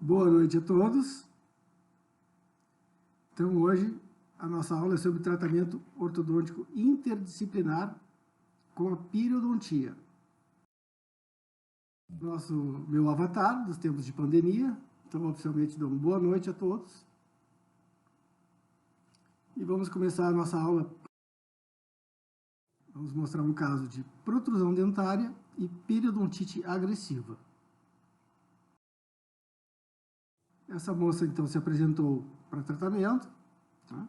Boa noite a todos. Então, hoje, a nossa aula é sobre tratamento ortodôntico interdisciplinar com a periodontia. Meu avatar dos tempos de pandemia. Então, oficialmente, dou uma boa noite a todos. E vamos começar a nossa aula. Vamos mostrar um caso de protrusão dentária e periodontite agressiva. Essa moça, então, se apresentou para tratamento, tá?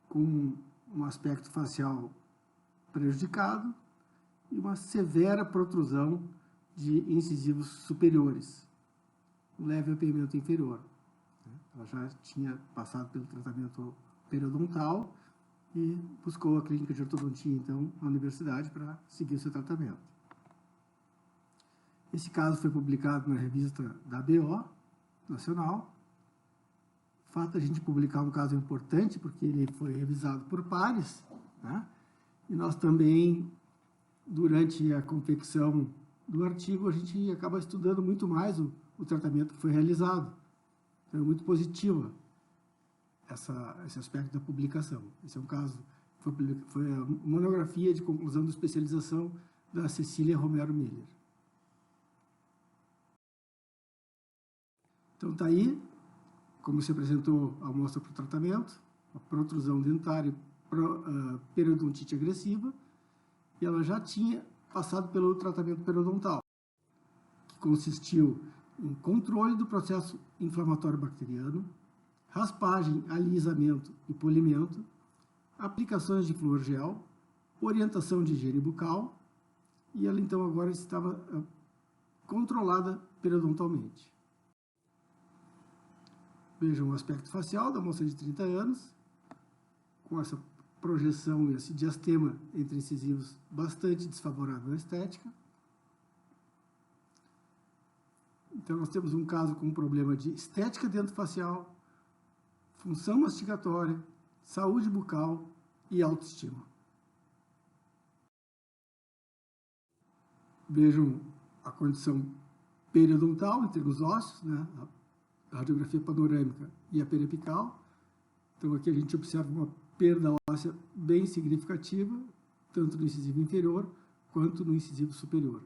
Com um aspecto facial prejudicado e uma severa protrusão de incisivos superiores, um leve apertamento inferior. Ela já tinha passado pelo tratamento periodontal e buscou a clínica de ortodontia, então, na universidade para seguir o seu tratamento. Esse caso foi publicado na revista da ABO Nacional. O fato de a gente publicar um caso importante, porque ele foi revisado por pares, né? E nós também, durante a confecção do artigo, a gente acaba estudando muito mais o tratamento que foi realizado. Então, é muito positiva esse aspecto da publicação. Esse é um caso, foi a monografia de conclusão de especialização da Cecília Romero Miller. Então, está aí, como se apresentou a amostra para o tratamento, a protrusão dentária, periodontite agressiva, e ela já tinha passado pelo tratamento periodontal, que consistiu em controle do processo inflamatório bacteriano, raspagem, alisamento e polimento, aplicações de flúor gel, orientação de higiene bucal, e ela então agora estava controlada periodontalmente. Vejam o aspecto facial da moça de 30 anos, com essa projeção e esse diastema entre incisivos bastante desfavorável à estética. Então, nós temos um caso com um problema de estética dentofacial, função mastigatória, saúde bucal e autoestima. Vejam a condição periodontal, em termos ósseos, né? A radiografia panorâmica e a periapical. Então, aqui a gente observa uma perda óssea bem significativa, tanto no incisivo inferior quanto no incisivo superior.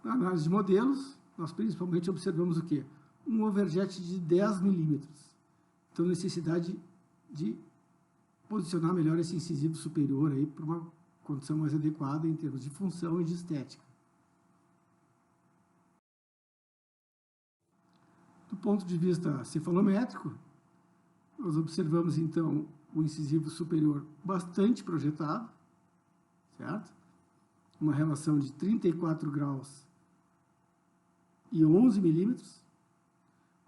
Na análise de modelos, nós principalmente observamos o quê? Um overjet de 10 milímetros. Então, necessidade de posicionar melhor esse incisivo superior aí para uma condição mais adequada em termos de função e de estética. Do ponto de vista cefalométrico, nós observamos, então, o incisivo superior bastante projetado, certo? Uma relação de 34 graus e 11 milímetros,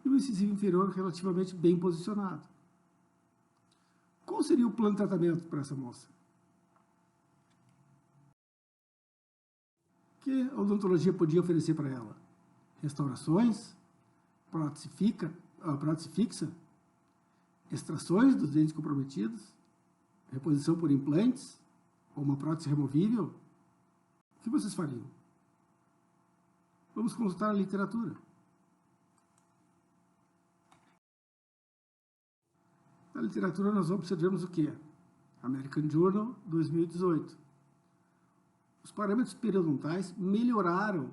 e o incisivo inferior relativamente bem posicionado. Qual seria o plano de tratamento para essa moça? O que a odontologia podia oferecer para ela? Restaurações, prótese fixa, extrações dos dentes comprometidos, reposição por implantes, ou uma prótese removível? O que vocês fariam? Vamos consultar a literatura. Na literatura nós observamos o quê? American Journal, 2018. Os parâmetros periodontais melhoraram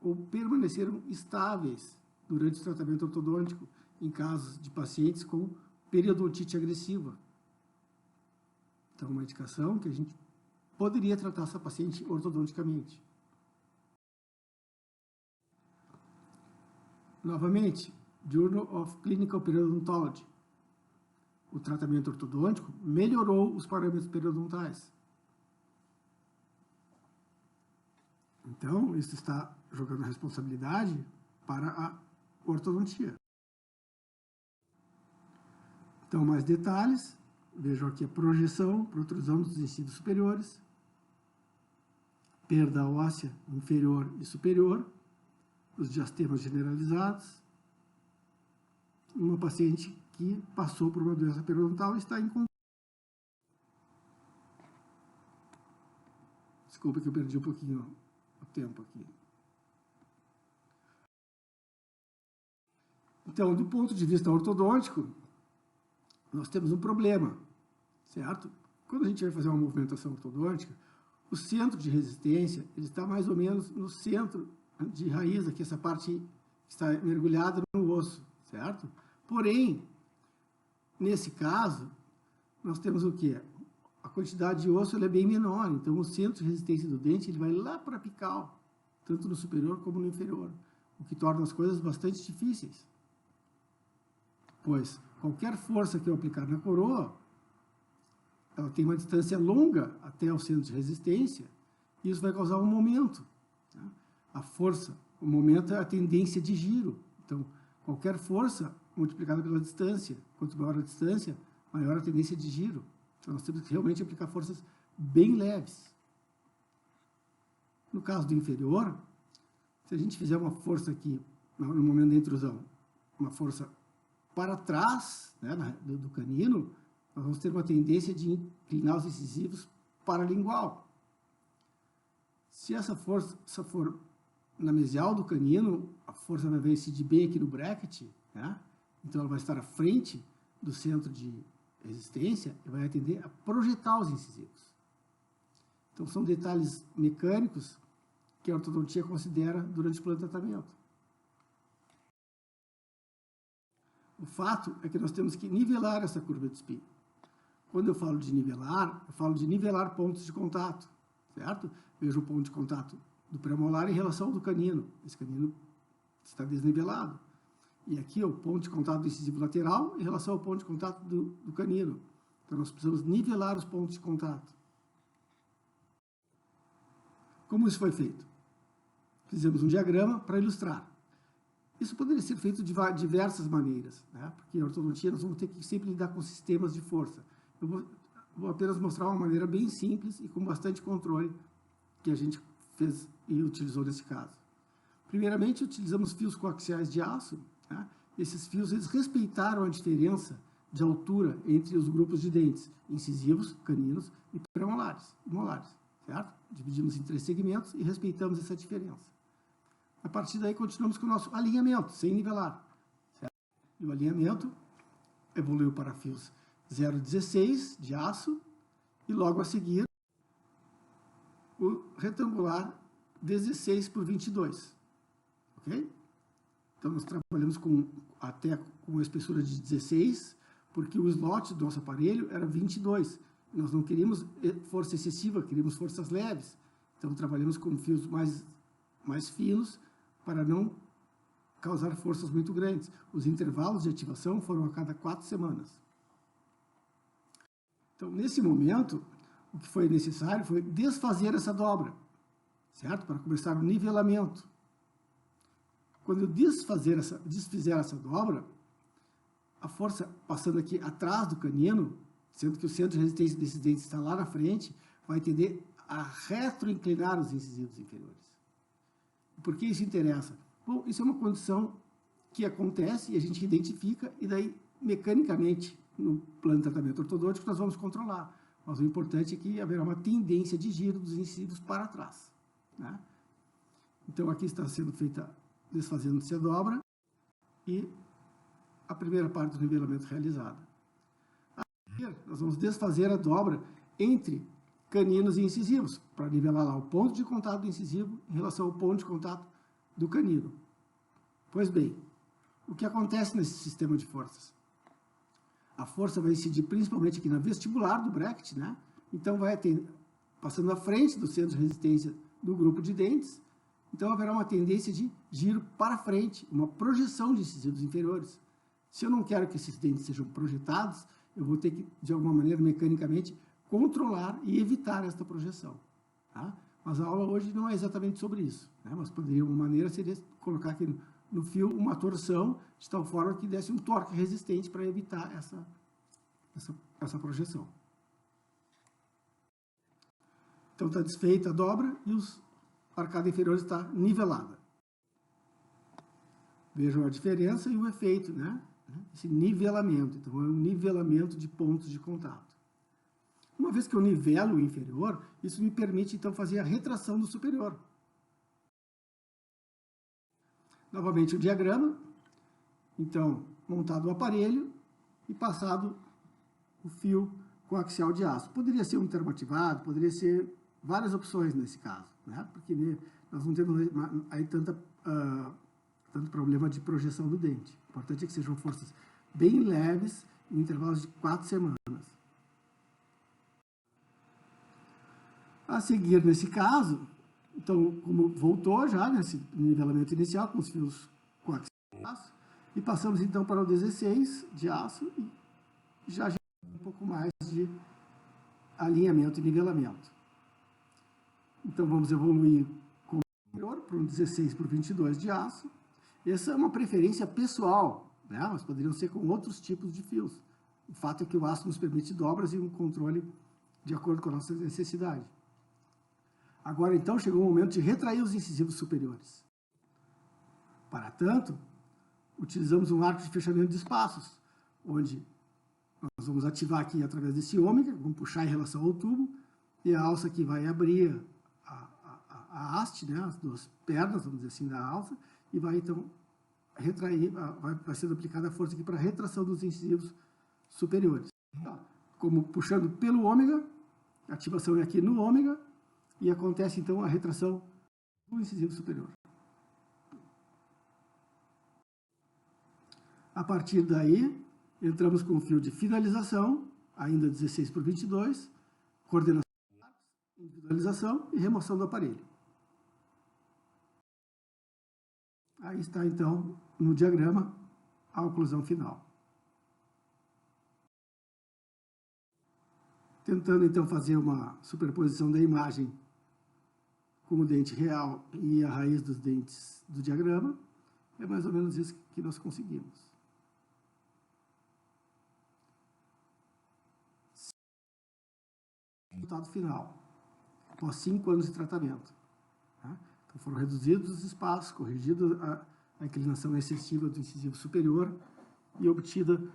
ou permaneceram estáveis durante o tratamento ortodôntico em casos de pacientes com periodontite agressiva. Então, uma indicação que a gente poderia tratar essa paciente ortodonticamente. Novamente, Journal of Clinical Periodontology. O tratamento ortodôntico melhorou os parâmetros periodontais. Então, isso está jogando a responsabilidade para a ortodontia. Então, mais detalhes. Vejam aqui a projeção, protrusão dos incisivos superiores, perda óssea inferior e superior, os diastemas generalizados, uma paciente que passou por uma doença periodontal e está em controle. Desculpa que eu perdi um pouquinho tempo aqui. Então, do ponto de vista ortodôntico, nós temos um problema, certo? Quando a gente vai fazer uma movimentação ortodôntica, o centro de resistência ele está mais ou menos no centro de raiz, aqui essa parte está mergulhada no osso, certo? Porém, nesse caso, nós temos o quê? A quantidade de osso é bem menor, então o centro de resistência do dente ele vai lá para a apical, tanto no superior como no inferior, o que torna as coisas bastante difíceis. Pois qualquer força que eu aplicar na coroa, ela tem uma distância longa até o centro de resistência, e isso vai causar um momento. Né? A força, o momento é a tendência de giro. Então, qualquer força multiplicada pela distância, quanto maior a distância, maior a tendência de giro. Então, nós temos que realmente aplicar forças bem leves. No caso do inferior, se a gente fizer uma força aqui, no momento da intrusão, uma força para trás, né, do canino, nós vamos ter uma tendência de inclinar os incisivos para a lingual. Se essa força for na mesial do canino, a força vai incidir bem aqui no bracket, né? Então ela vai estar à frente do centro de resistência e vai tender a projetar os incisivos. Então são detalhes mecânicos que a ortodontia considera durante o plano de tratamento. O fato é que nós temos que nivelar essa curva de Spee. Quando eu falo de nivelar pontos de contato, certo? Vejo o ponto de contato do premolar em relação ao do canino. Esse canino está desnivelado. E aqui é o ponto de contato do incisivo lateral em relação ao ponto de contato do canino. Então, nós precisamos nivelar os pontos de contato. Como isso foi feito? Fizemos um diagrama para ilustrar. Isso poderia ser feito de diversas maneiras, né? Porque em ortodontia nós vamos ter que sempre lidar com sistemas de força. Eu vou apenas mostrar uma maneira bem simples e com bastante controle que a gente fez e utilizou nesse caso. Primeiramente, utilizamos fios coaxiais de aço. Né? Esses fios eles respeitaram a diferença de altura entre os grupos de dentes, incisivos, caninos e premolares, molares, certo? Dividimos em 3 segmentos e respeitamos essa diferença. A partir daí, continuamos com o nosso alinhamento, sem nivelar. Certo? E o alinhamento evoluiu para fios 0,16 de aço e logo a seguir o retangular 16 por 22. Ok? Então, nós trabalhamos até com uma espessura de 16, porque o slot do nosso aparelho era 22. Nós não queríamos força excessiva, queríamos forças leves. Então, trabalhamos com fios mais finos para não causar forças muito grandes. Os intervalos de ativação foram a cada 4 semanas. Então, nesse momento, o que foi necessário foi desfazer essa dobra, certo? Para começar o nivelamento. Quando eu desfizer essa dobra, a força passando aqui atrás do canino, sendo que o centro de resistência desses dentes está lá na frente, vai tender a retroinclinar os incisivos inferiores. Por que isso interessa? Bom, isso é uma condição que acontece e a gente identifica, e daí, mecanicamente, no plano de tratamento ortodôntico, nós vamos controlar. Mas o importante é que haverá uma tendência de giro dos incisivos para trás. Né? Então, aqui está sendo feita, desfazendo-se a dobra, e a primeira parte do nivelamento realizada. Aqui, nós vamos desfazer a dobra entre caninos e incisivos, para nivelar lá o ponto de contato do incisivo em relação ao ponto de contato do canino. Pois bem, o que acontece nesse sistema de forças? A força vai incidir principalmente aqui na vestibular do bracket, né? Então vai passando à frente do centro de resistência do grupo de dentes, então haverá uma tendência de giro para frente, uma projeção de incisivos inferiores. Se eu não quero que esses dentes sejam projetados, eu vou ter que, de alguma maneira, mecanicamente, controlar e evitar esta projeção. Tá? Mas a aula hoje não é exatamente sobre isso, né? Mas poderia, uma maneira seria colocar aqui no fio uma torção de tal forma que desse um torque resistente para evitar essa projeção. Então está desfeita a dobra e a arcada inferior está nivelada. Vejam a diferença e o efeito, né? Esse nivelamento. Então é um nivelamento de pontos de contato. Uma vez que eu nivelo o inferior, isso me permite então fazer a retração do superior. Novamente o diagrama. Então, montado o aparelho e passado o fio coaxial de aço. Poderia ser um termoativado, poderia ser várias opções nesse caso, né? Porque nós não temos aí tanto problema de projeção do dente. O importante é que sejam forças bem leves, em intervalos de 4 semanas. A seguir, nesse caso, então, como voltou já nesse nivelamento inicial, com os fios coaxiais de aço, e passamos então para o 16 de aço, e já um pouco mais de alinhamento e nivelamento. Então, vamos evoluir com o anterior, para um 16 por 22 de aço. Essa é uma preferência pessoal, né? Mas poderiam ser com outros tipos de fios. O fato é que o aço nos permite dobras e um controle de acordo com a nossa necessidade. Agora, então, chegou o momento de retrair os incisivos superiores. Para tanto, utilizamos um arco de fechamento de espaços, onde nós vamos ativar aqui através desse ômega, vamos puxar em relação ao tubo, e a alça aqui vai abrir a haste, né, as duas pernas, vamos dizer assim, da alça, e vai, então, retrair, vai sendo aplicada a força aqui para a retração dos incisivos superiores. Como puxando pelo ômega, a ativação é aqui no ômega, e acontece, então, a retração do incisivo superior. A partir daí, entramos com o fio de finalização, ainda 16 por 22, coordenação, individualização e remoção do aparelho. Aí está, então, no diagrama, a oclusão final. Tentando, então, fazer uma superposição da imagem com o dente real e a raiz dos dentes do diagrama, é mais ou menos isso que nós conseguimos. Resultado final, após 5 anos de tratamento. Tá? Então, foram reduzidos os espaços, corrigida a inclinação excessiva do incisivo superior e obtido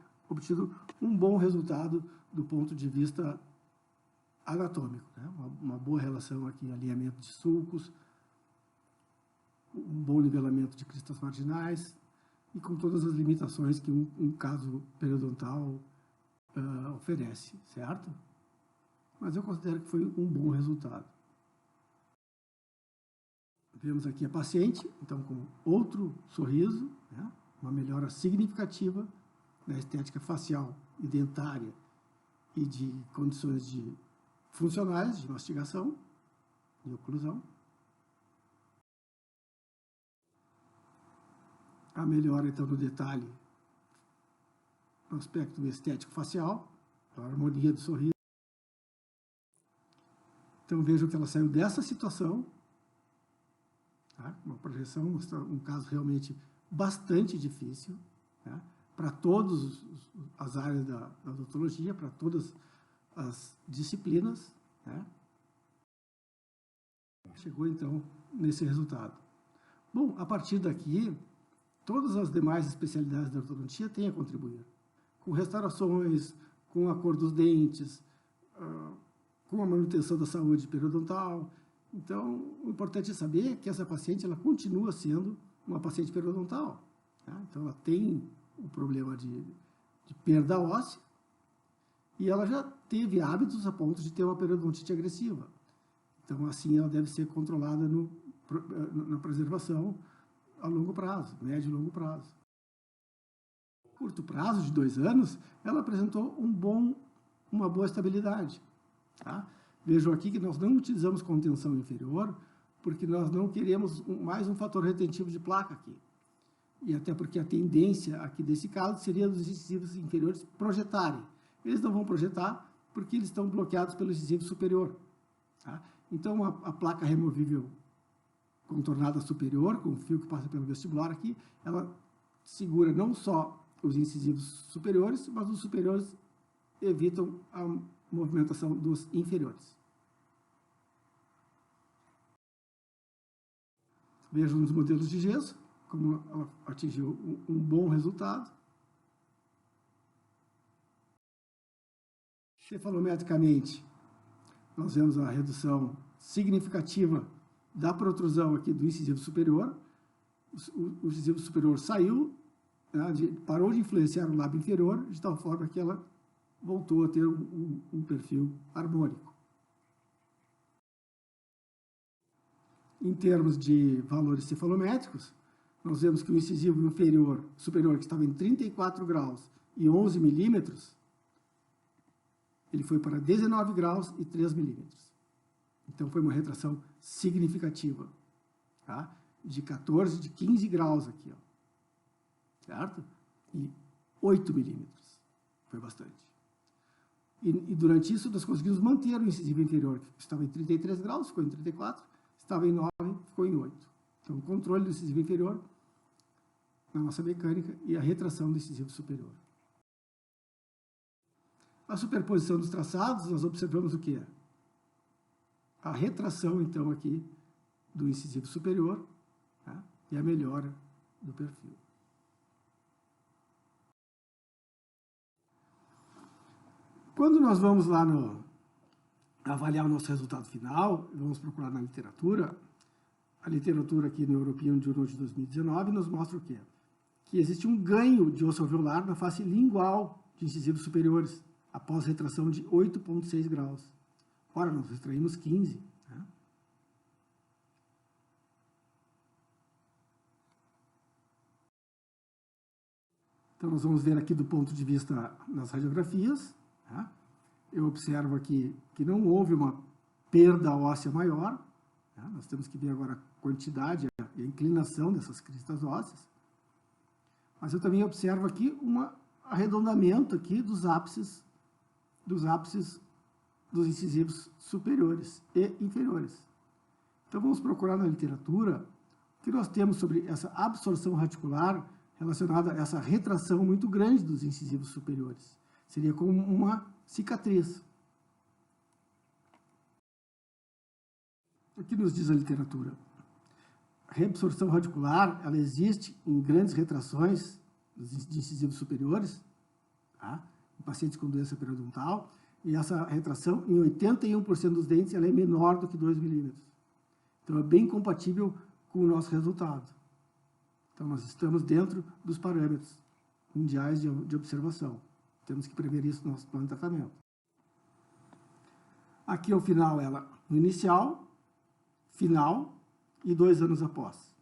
um bom resultado do ponto de vista anatômico, né? Uma boa relação aqui, alinhamento de sulcos, um bom nivelamento de cristas marginais e com todas as limitações que um caso periodontal oferece, certo? Mas eu considero que foi um bom resultado. Vemos aqui a paciente, então, com outro sorriso, né? Uma melhora significativa na estética facial e dentária e de condições funcionais de mastigação e oclusão. A melhora, então, no detalhe, no aspecto estético facial, a harmonia do sorriso. Então, vejam que ela saiu dessa situação, tá? Uma projeção, um caso realmente bastante difícil, né? Para todas as áreas da odontologia, para todas as disciplinas, né? Chegou, então, nesse resultado. Bom, a partir daqui, todas as demais especialidades da ortodontia têm a contribuir, com restaurações, com a cor dos dentes, com a manutenção da saúde periodontal. Então, o importante é saber que essa paciente ela continua sendo uma paciente periodontal. Tá? Então, ela tem um problema de perda óssea e ela já teve hábitos a ponto de ter uma periodontite agressiva. Então, assim, ela deve ser controlada na preservação a longo prazo, médio e longo prazo. Curto prazo, de 2 anos, ela apresentou uma boa estabilidade. Tá? Vejam aqui que nós não utilizamos contenção inferior, porque nós não queremos mais um fator retentivo de placa aqui. E até porque a tendência aqui desse caso seria dos incisivos inferiores projetarem. Eles não vão projetar porque eles estão bloqueados pelo incisivo superior. Tá? Então, a placa removível contornada superior, com o fio que passa pelo vestibular aqui, ela segura não só os incisivos superiores, mas os superiores evitam a movimentação dos inferiores. Vejam nos modelos de gesso, como ela atingiu um bom resultado. Cefalometricamente, nós vemos a redução significativa da protrusão aqui do incisivo superior o incisivo superior saiu, né, parou de influenciar o lábio inferior, de tal forma que ela voltou a ter um perfil harmônico. Em termos de valores cefalométricos, nós vemos que o incisivo superior, que estava em 34 graus e 11 milímetros, ele foi para 19 graus e 3 milímetros. Então, foi uma retração significativa, tá? De 15 graus aqui, ó, certo? E 8 milímetros, foi bastante. E durante isso, nós conseguimos manter o incisivo inferior, que estava em 33 graus, ficou em 34, estava em 9, ficou em 8. Então, o controle do incisivo inferior na nossa mecânica e a retração do incisivo superior. A superposição dos traçados, nós observamos o quê? A retração, então, aqui do incisivo superior, tá? E a melhora do perfil. Quando nós vamos lá avaliar o nosso resultado final, vamos procurar na literatura, a literatura aqui no European Journal de 2019 nos mostra o quê? Que existe um ganho de osso alveolar na face lingual de incisivos superiores, após retração de 8,6 graus. Ora, nós extraímos 15. Né? Então, nós vamos ver aqui do ponto de vista nas radiografias. Tá? Eu observo aqui que não houve uma perda óssea maior. Tá? Nós temos que ver agora a quantidade e a inclinação dessas cristas ósseas. Mas eu também observo aqui um arredondamento aqui dos ápices dos incisivos superiores e inferiores. Então, vamos procurar na literatura o que nós temos sobre essa absorção radicular relacionada a essa retração muito grande dos incisivos superiores. Seria como uma cicatriz. O que nos diz a literatura? A reabsorção radicular, ela existe em grandes retrações de incisivos superiores, tá? Em pacientes com doença periodontal, e essa retração, em 81% dos dentes, ela é menor do que 2 milímetros. Então, é bem compatível com o nosso resultado. Então, nós estamos dentro dos parâmetros mundiais de observação. Temos que prever isso no nosso plano de tratamento. Aqui, ao final, ela no inicial, final e 2 anos após.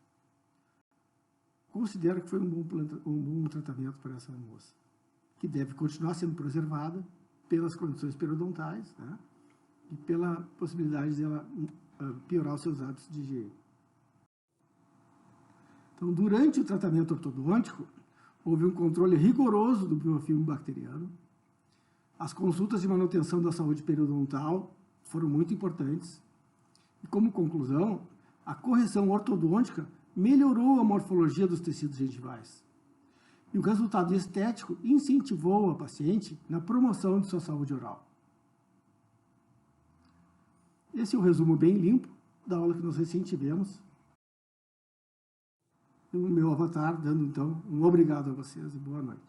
Considero que foi um bom tratamento para essa moça, que deve continuar sendo preservada pelas condições periodontais, né, e pela possibilidade dela piorar os seus hábitos de higiene. Então, durante o tratamento ortodôntico, houve um controle rigoroso do biofilme bacteriano. As consultas de manutenção da saúde periodontal foram muito importantes. E, como conclusão, a correção ortodôntica melhorou a morfologia dos tecidos gengivais. E o resultado estético incentivou a paciente na promoção de sua saúde oral. Esse é um resumo bem limpo da aula que nós recém tivemos. O meu avatar dando, então, um obrigado a vocês e boa noite.